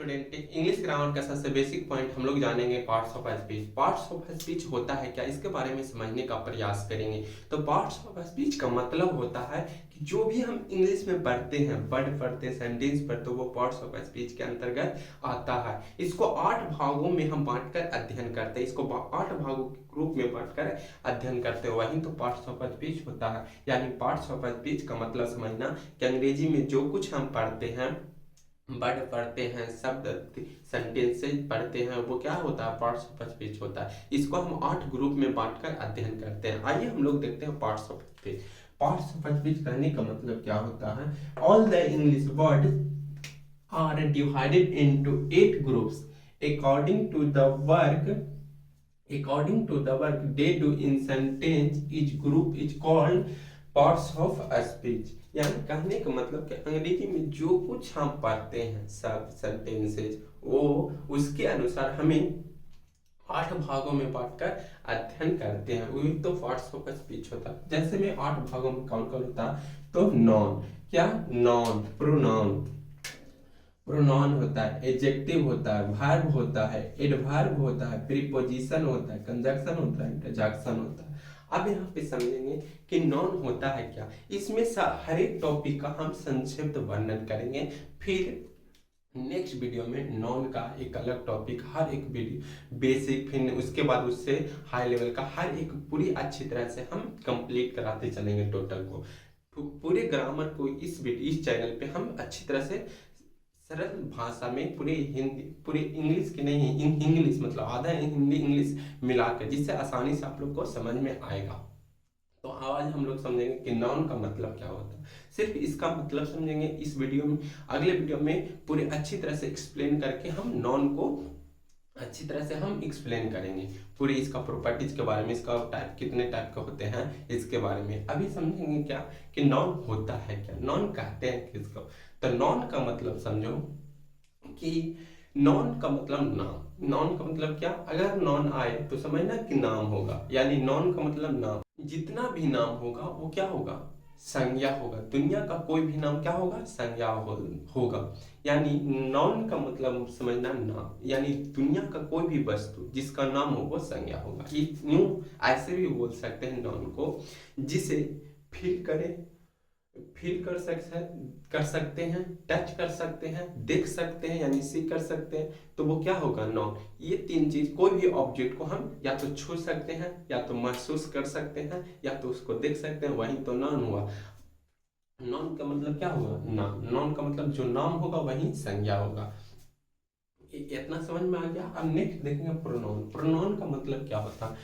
Student, English grammar का सबसे basic point हम लोग जानेंगे parts of speech. Parts of speech होता है क्या, इसके बारे में समझने का प्रयास करेंगे। तो पार्ट्स ऑफ स्पीच का मतलब होता है कि जो भी हम इंग्लिश में पढ़ते हैं, वर्ड पढ़ते हैं, सेंटेंस पढ़ते हैं, वो पार्ट्स ऑफ स्पीच के अंतर्गत आता है। इसको 8 भागों में हम बांटकर अध्ययन करते हैं, इसको 8 भागों के ग्रुप में बांटकर अध्ययन करते हैं, वही तो पार्ट्स ऑफ स्पीच होता है। यानी पार्ट्स ऑफ स्पीच का मतलब समझना कि अंग्रेजी में जो कुछ हम पढ़ते हैं, वर्ड पढ़ते हैं, शब्द सेंटेंसेज पढ़ते हैं, वो क्या होता है, पार्ट्स ऑफ स्पीच होता है। इसको हम 8 ग्रुप में बांटकर अध्ययन करते हैं। आइए हम लोग देखते हैं parts of speech. Parts of speech कहने का मतलब क्या होता है, all the English word are divided into 8 groups according to the work they do in sentence. Each group is called parts of speech। यानी कहने का मतलब कि अंग्रेजी में जो कुछ हम पढ़ते हैं, सब सेंटेंसेज, वो उसके अनुसार हमें 8 भागों में बांटकर अध्ययन करते हैं, वही तो पार्ट्स ऑफ स्पीच होता है। जैसे मैं 8 भागों में कौन कौन होता, तो नॉन, क्या नॉन, प्रोनाउन, प्रोनाउन होता है, एडजेक्टिव होता है, वर्ब होता है, एडवर्ब होता है, प्रीपोजिशन होता है, कंजंक्शन होता है, इंटरजेक्शन होता है। अब यहाँ पे समझेंगे कि नॉन होता है क्या। इसमें हर एक टॉपिक का हम संक्षिप्त वर्णन करेंगे, फिर नेक्स्ट वीडियो में नॉन का एक अलग टॉपिक, हर एक वीडियो बेसिक, फिर उसके बाद उससे हाई लेवल का हर एक पूरी अच्छी तरह से हम कंप्लीट कराते चलेंगे टोटल को। पूरे ग्रामर को इस चैनल पे हम अच्छी तरह से सरल भाषा में पूरे हिंदी, पूरे इंग्लिश की नहीं, इंग्लिश मतलब आधा हिंदी इंग्लिश मिलाकर, जिससे आसानी से आप लोग को समझ में आएगा। तो आज हम लोग समझेंगे कि नाउन का मतलब क्या होता है, सिर्फ इसका मतलब समझेंगे इस वीडियो में। अगले वीडियो में पूरे अच्छी तरह से एक्सप्लेन करके हम नाउन को अच्छी तरह से हम एक्सप्लेन करेंगे, पूरी इसका प्रॉपर्टीज के बारे में, इसका टाइप कितने टाइप के होते हैं इसके बारे में। अभी समझेंगे क्या कि नाउन होता है क्या, नाउन कहते हैं किसको। तो नाउन का मतलब समझो कि नाउन का मतलब नाम, नाउन का मतलब क्या, अगर नाउन आए तो समझना कि नाम होगा, यानी नाउन का मतलब नाम। जितना भी नाम होगा वो क्या होगा, संज्ञा होगा। दुनिया का कोई भी नाम क्या होगा, संज्ञा होगा। यानी नाउन का मतलब समझना नाम, यानी दुनिया का कोई भी वस्तु जिसका नाम हो वो संज्ञा होगा। यूं ऐसे भी बोल सकते हैं नाउन को, जिसे फील कर सकते हैं, टच कर सकते हैं, देख सकते हैं यानी सी कर सकते हैं, तो वो क्या होगा, नाउन। ये 3 चीज, कोई भी ऑब्जेक्ट को हम या तो छू सकते हैं, या तो महसूस कर सकते हैं, या तो उसको देख सकते हैं, वही तो नाउन हुआ। नाउन का मतलब क्या हुआ, नाम। नाउन का मतलब जो नाम होगा वही संज्ञा होगा। इतना समझ में आ गया। अब नेक्स्ट देखेंगे प्रोनाउन। प्रोनाउन का मतलब क्या होता है,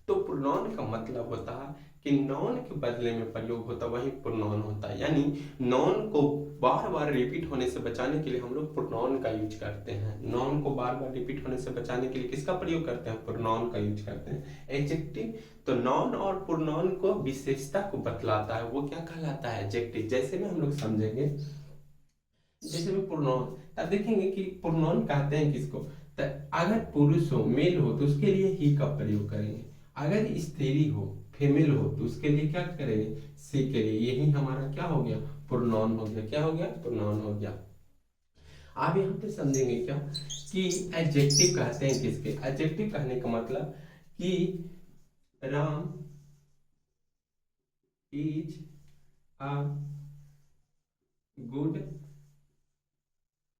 तो प्रोनाउन का मतलब होता है कि नाउन के बदले में प्रयोग होता है वही प्रोनाउन होता है। यानी नाउन को बार बार रिपीट होने से बचाने के लिए हम लोग प्रोनाउन का यूज करते हैं। नाउन को बार बार रिपीट होने से बचाने के लिए किसका प्रयोग करते हैं, प्रोनाउन का यूज करते हैं। एडजेक्टिव, तो नाउन और प्रोनाउन को विशेषता को बतलाता है, वो क्या कहलाता है, एडजेक्टिव। जैसे में हम लोग समझेंगे, जैसे में प्रोनाउन, अब देखेंगे कि प्रोनाउन कहते हैं किसको, तो अगर पुरुष हो, मेल हो, तो उसके लिए ही का प्रयोग करेंगे। अगर स्त्री हो, फीमेल हो, तो उसके लिए क्या करेंगे, सी के लिए। यही हमारा क्या हो गया, प्रोनाउन हो गया। क्या हो गया, प्रोनाउन हो गया। आप यहाँ पे समझेंगे क्या कि एडजेक्टिव कहते हैं किसके। एडजेक्टिव कहने का मतलब कि Ram is a good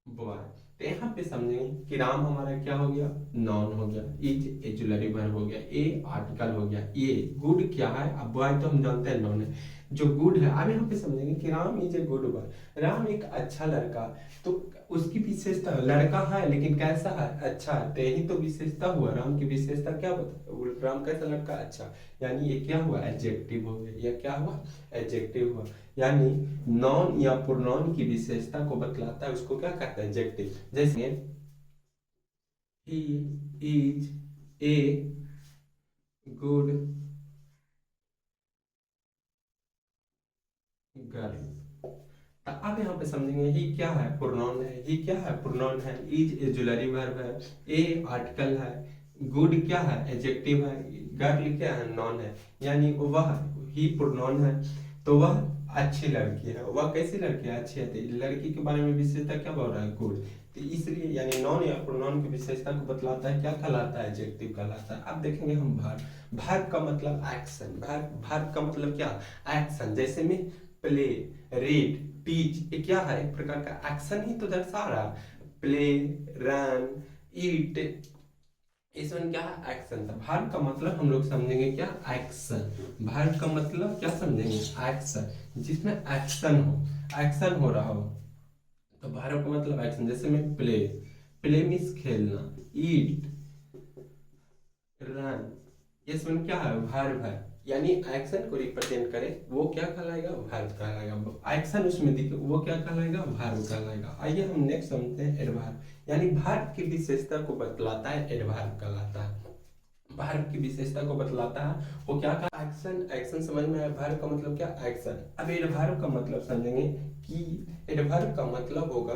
boy. तो यहाँ पे समझेंगे कि राम हमारा क्या हो गया, नाउन हो गया, इज एजुलरी वर्ब हो गया, ए आर्टिकल हो गया, ये गुड क्या है, अब बॉय तो हम जानते हैं नाउन है, जो गुड है। अब यहाँ पे समझेंगे कि Ram is a good boy, Ram एक अच्छा लड़का, तो उसकी विशेषता, लड़का है लेकिन कैसा है, अच्छा है, तो यही तो विशेषता हुआ। राम की विशेषता क्या बता, राम कैसा लड़का, अच्छा, यानी ये क्या हुआ, एडजेक्टिव हो गया। यह क्या हुआ, एडजेक्टिव हुआ। यानी नॉन या प्रोनाउन की विशेषता को बतलाता है, उसको क्या कहते हैं, एडजेक्टिव। जैसे he is a good girl. अब यहाँ पे समझेंगे ही क्या है, प्रोनाउन है। ही क्या है, प्रोनाउन है। इज एजुलरी वर्ब है, ए आर्टिकल है, गुड क्या है, एडजेक्टिव है, गर्ल क्या है, नॉन है। यानी वह, ही प्रोनाउन है, तो वह अच्छी लड़की है। वह कैसी लड़की है, अच्छी है। तो लड़की के बारे में विशेषता क्या बोल रहा है, गुड। तो इसलिए यानी नॉन या प्रोनाउन की विशेषता को बतलाता है, क्या कहलाता है, एडजेक्टिव कहलाता है। अब देखेंगे हम वर्ब। वर्ब का मतलब एक्शन, वर्ब का मतलब क्या, एक्शन। जैसे में प्ले, रीड, टीच, ये क्या है, एक प्रकार का एक्शन ही तो दर्शा रहा। प्ले, रन, ईट, इसमें क्या है, एक्शन था। वर्ब का मतलब हम लोग समझेंगे क्या, एक्शन। वर्ब का मतलब क्या समझेंगे, एक्शन, जिसमें एक्शन हो, एक्शन हो रहा हो, तो वर्ब का मतलब एक्शन। जैसे में प्ले, प्ले मीन्स खेलना, ईट, रन, इसमें क्या है, वर्ब है, यानी एक्शन को रिप्रेजेंट करे वो क्या कहलाएगा, वर्ब कहलाएगा। एक्शन उसमें दिखे वो क्या कहलाएगा, वर्ब कहलाएगा। आइए हम नेक्स्ट समझते हैं एडवर्ब, यानी वर्ब की विशेषता को बतलाता है, एडवर्ब कहलाता है। वर्ब की विशेषता को बतलाता है वो क्या का, एक्शन। एक्शन समझ में आया, वर्ब का मतलब क्या, एक्शन। अब एडवर्ब का मतलब समझेंगे कि एडवर्ब का मतलब होगा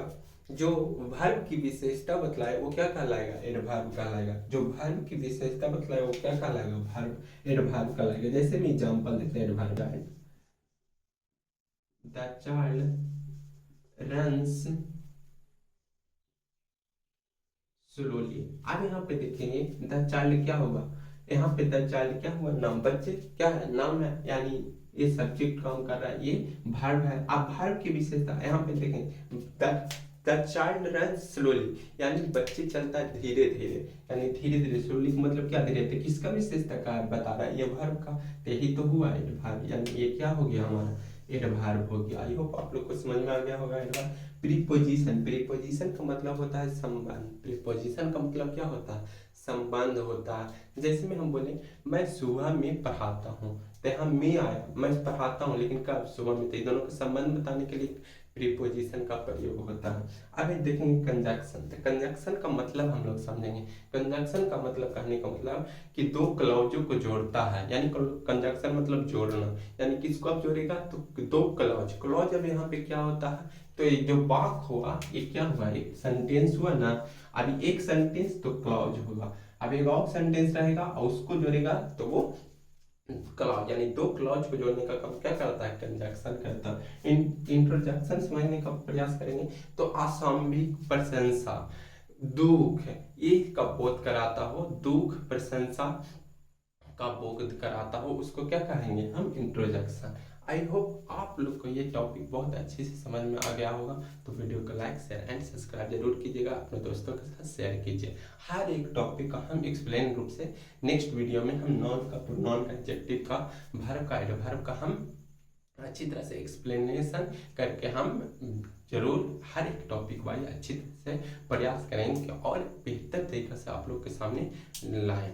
जो वर्ब की विशेषता बतलाए वो क्या कहलाएगा, एडवर्ब कहलाएगा। जो वर्ब की विशेषता बतलाए वो क्या कहलाएगा, वर्ब, एडवर्ब कहलाएगा। जैसे मैं एग्जांपल देते हैं एडवर्ब का, द चाइल्ड रन्स स्लोली। अब यहाँ पे देखेंगे द चाइल्ड क्या होगा, यहाँ पे द चाइल्ड क्या हुआ, नाम, बच्चे क्या है, नाम है, यानी ये सब्जेक्ट काम कर रहा है, ये वर्ब है। अब वर्ब की विशेषता यहाँ पे देखें, द चाइल्ड रन स्लोली, यानी बच्चे चलता है धीरे धीरे, यानी धीरे धीरे, स्लोली मतलब क्या, धीरे धीरे। किसका विशेषता का बता रहा है, ये वर्ब का, तो यही तो हुआ एडवर्ब, यानी ये क्या हो गया हमारा, एडवर्ब हो गया। आई होप आप लोग को समझ में आ गया होगा एडवर्ब। प्रीपोजिशन, प्रीपोजिशन का मतलब होता है संबंध। प्रीपोजिशन का मतलब क्या होता है, संबंध होता है। जैसे में हम बोले मैं सुबह में पढ़ाता हूँ, तो यहाँ मैं आया, मैं पढ़ाता हूँ लेकिन कब, सुबह में। तो दोनों का संबंध बताने के लिए प्रीपोजिशन का प्रयोग होता है। अब एक देखेंगे कंजक्शन। तो कंजक्शन का मतलब हम लोग समझेंगे। कंजक्शन का मतलब, कहने का मतलब कि दो क्लॉजों को जोड़ता है, यानी कंजक्शन मतलब जोड़ना, यानी किसको आप जोड़ेगा, तो दो क्लॉज। क्लॉज अब यहाँ पे क्या होता है, तो ये जो वाक्य हुआ ये क्या हुआ, एक सेंटेंस हुआ ना। अभी एक सेंटेंस तो क्लॉज होगा, अब एक और सेंटेंस रहेगा और उसको जोड़ेगा तो वो क्लॉज, यानी दो क्लॉज को जोड़ने का काम क्या करता है, कंजक्शन करता है। इंट्रोजक्शन समझने का प्रयास करेंगे तो आसाम्भिक प्रशंसा, दुख, ये का बोध कराता हो, दुख प्रशंसा का बोध कराता हो, उसको क्या कहेंगे हम, इंट्रोजक्शन। आई होप आप लोग को ये टॉपिक बहुत अच्छे से समझ में आ गया होगा। तो वीडियो को लाइक, शेयर एंड सब्सक्राइब जरूर कीजिएगा, अपने दोस्तों के साथ शेयर कीजिए। हर एक टॉपिक का हम एक्सप्लेन रूप से नेक्स्ट वीडियो में हम नॉन का, प्रोनाउन का, एडजेक्टिव का, वर्ब का, एडवर्ब का हम अच्छी तरह से एक्सप्लेनेशन करके हम जरूर हर एक टॉपिक वाइज अच्छी तरह से प्रयास करेंगे और बेहतर तरीके से आप लोग के सामने लाएं।